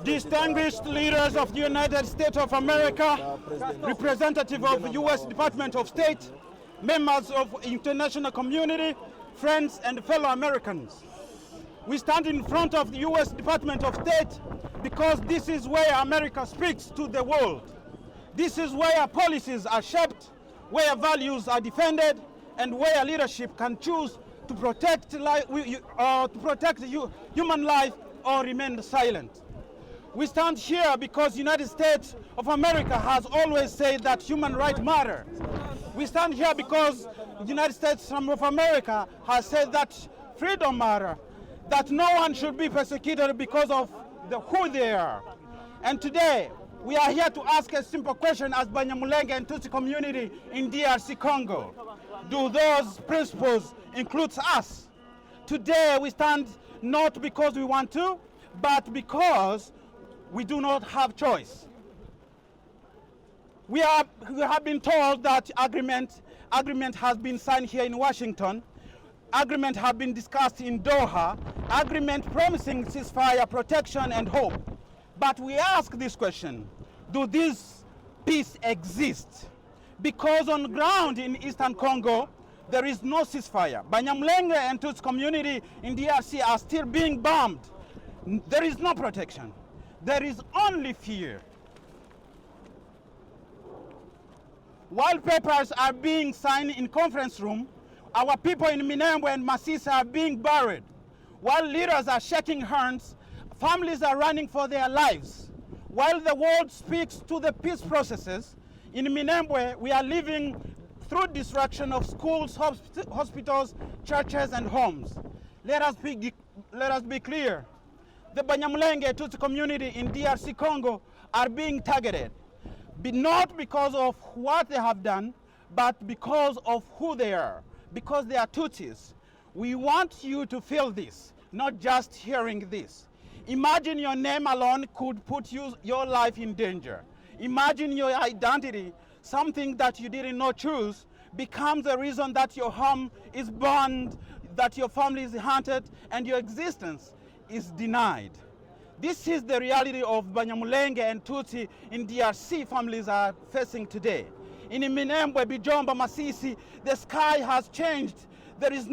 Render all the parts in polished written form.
distinguished leaders of the United States of America, representative of the U.S. Department of State, members of international community, friends and fellow Americans. We stand in front of the U.S. Department of State because this is where America speaks to the world. This is where policies are shaped, where values are defended, and where leadership can choose to protect human life or remain silent. We stand here because the United States of America has always said that human rights matter. We stand here because the United States of America has said that freedom matters, that no one should be persecuted because of who they are. And today, we are here to ask a simple question as Banyamulenge and Tutsi community in DRC Congo. Do those principles include us? Today, we stand not because we want to, but because we do not have choice. We have been told that agreement has been signed here in Washington. Agreement have been discussed in Doha. Agreement promising ceasefire, protection, and hope. But we ask this question: do this peace exist? Because on the ground in Eastern Congo, there is no ceasefire. Banyamulenge and Tutsi community in DRC are still being bombed. There is no protection. There is only fear. While papers are being signed in conference room, our people in Minembwe and Masisi are being buried. While leaders are shaking hands, families are running for their lives. While the world speaks to the peace processes, in Minembwe we are living through destruction of schools, hospitals, churches, and homes. Let us be clear. The Banyamulenge Tutsi community in DRC Congo are being targeted, not because of what they have done, but because of who they are, because they are Tutsis. We want you to feel this, not just hearing this. Imagine your name alone could put your life in danger. Imagine your identity, something that you did not choose, becomes the reason that your home is burned, that your family is hunted, and your existence is denied. This is the reality of Banyamulenge and Tutsi in DRC families are facing today. In Minembwe, Bijomba, Masisi, the sky has changed. There is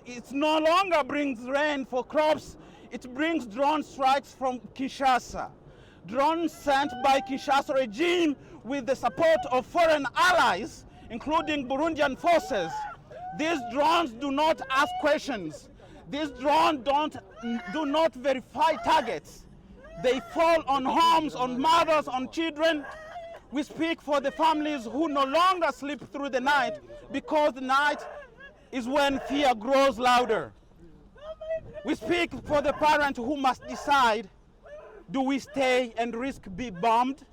it no longer brings rain for crops. It brings drone strikes from Kinshasa. Drones sent by Kinshasa regime with the support of foreign allies, including Burundian forces. These drones do not ask questions. These drones do not verify targets. They fall on homes, on mothers, on children. We speak for the families who no longer sleep through the night because the night is when fear grows louder. We speak for the parents who must decide, do we stay and risk being bombed,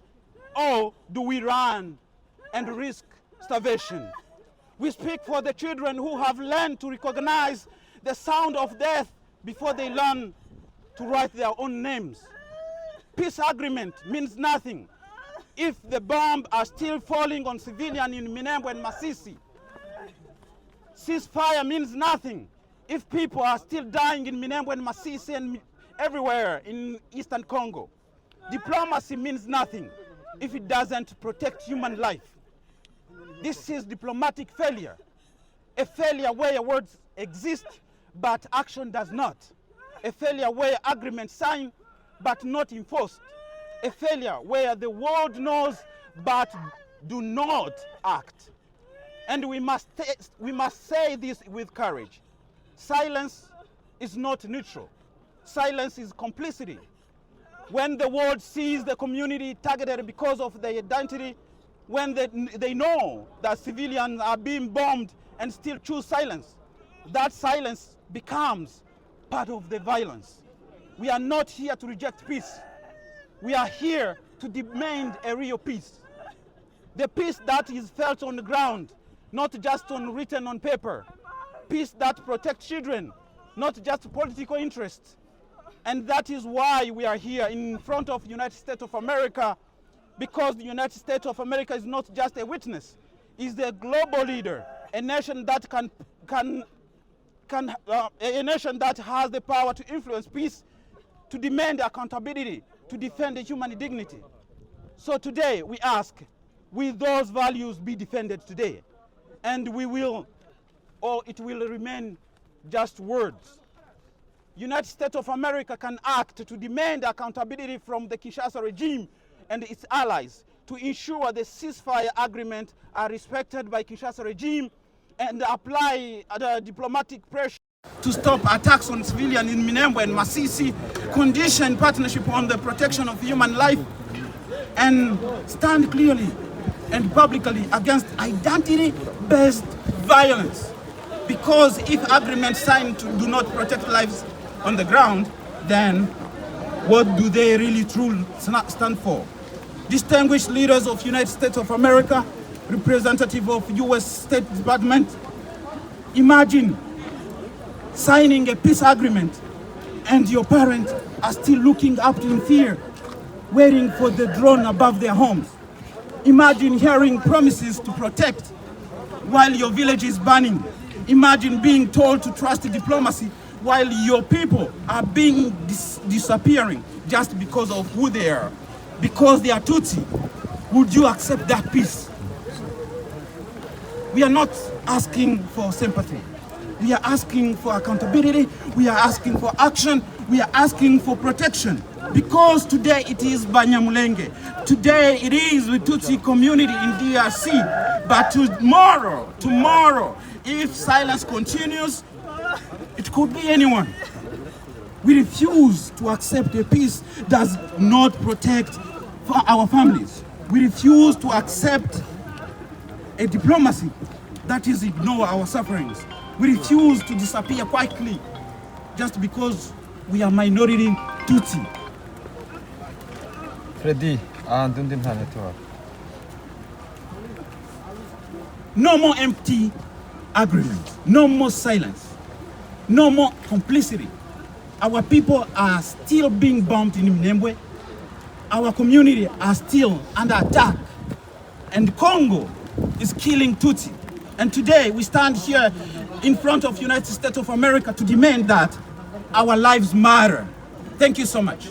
or do we run and risk starvation? We speak for the children who have learned to recognize the sound of death before they learn to write their own names. Peace agreement means nothing if the bombs are still falling on civilians in Minembwe and Masisi. Ceasefire means nothing if people are still dying in Minembwe and Masisi and everywhere in Eastern Congo. Diplomacy means nothing if it doesn't protect human life. This is diplomatic failure, a failure where words exist but action does not, a failure where agreements signed but not enforced, a failure where the world knows but do not act. And we must say this with courage. Silence is not neutral. Silence is complicity. When the world sees the community targeted because of their identity, when they know that civilians are being bombed and still choose silence, that silence becomes part of the violence. We are not here to reject peace. We are here to demand a real peace. The peace that is felt on the ground, not just written on paper. Peace that protects children, not just political interests. And that is why we are here in front of the United States of America, because the United States of America is not just a witness, it's the global leader, a nation that a nation that has the power to influence peace to demand accountability, to defend human dignity. So today we ask, will those values be defended today? And we will, or it will remain just words. United States of America can act to demand accountability from the Kinshasa regime and its allies to ensure the ceasefire agreement are respected by Kinshasa regime and apply the diplomatic pressure to stop attacks on civilians in Minembwe and Masisi, condition partnership on the protection of human life, and stand clearly and publicly against identity-based violence. Because if agreements signed do not protect lives on the ground, then what do they really truly stand for? Distinguished leaders of United States of America, representative of US State Department, imagine signing a peace agreement and your parents are still looking up in fear, waiting for the drone above their homes. Imagine hearing promises to protect while your village is burning. Imagine being told to trust diplomacy while your people are being disappearing just because of who they are, because they are Tutsi. Would you accept that peace? We are not asking for sympathy. We are asking for accountability. We are asking for action. We are asking for protection. Because today it is Banyamulenge. Today it is the Tutsi community in DRC. But tomorrow, if silence continues, it could be anyone. We refuse to accept a peace that does not protect our families. We refuse to accept a diplomacy that is ignore our sufferings. We refuse to disappear quietly just because we are minority Tutsi. Freddy, no more empty agreements, no more silence, no more complicity. Our people are still being bombed in Minembwe. Our community are still under attack. And Congo is killing Tutsi. And today we stand here in front of United States of America to demand that our lives matter. Thank you so much.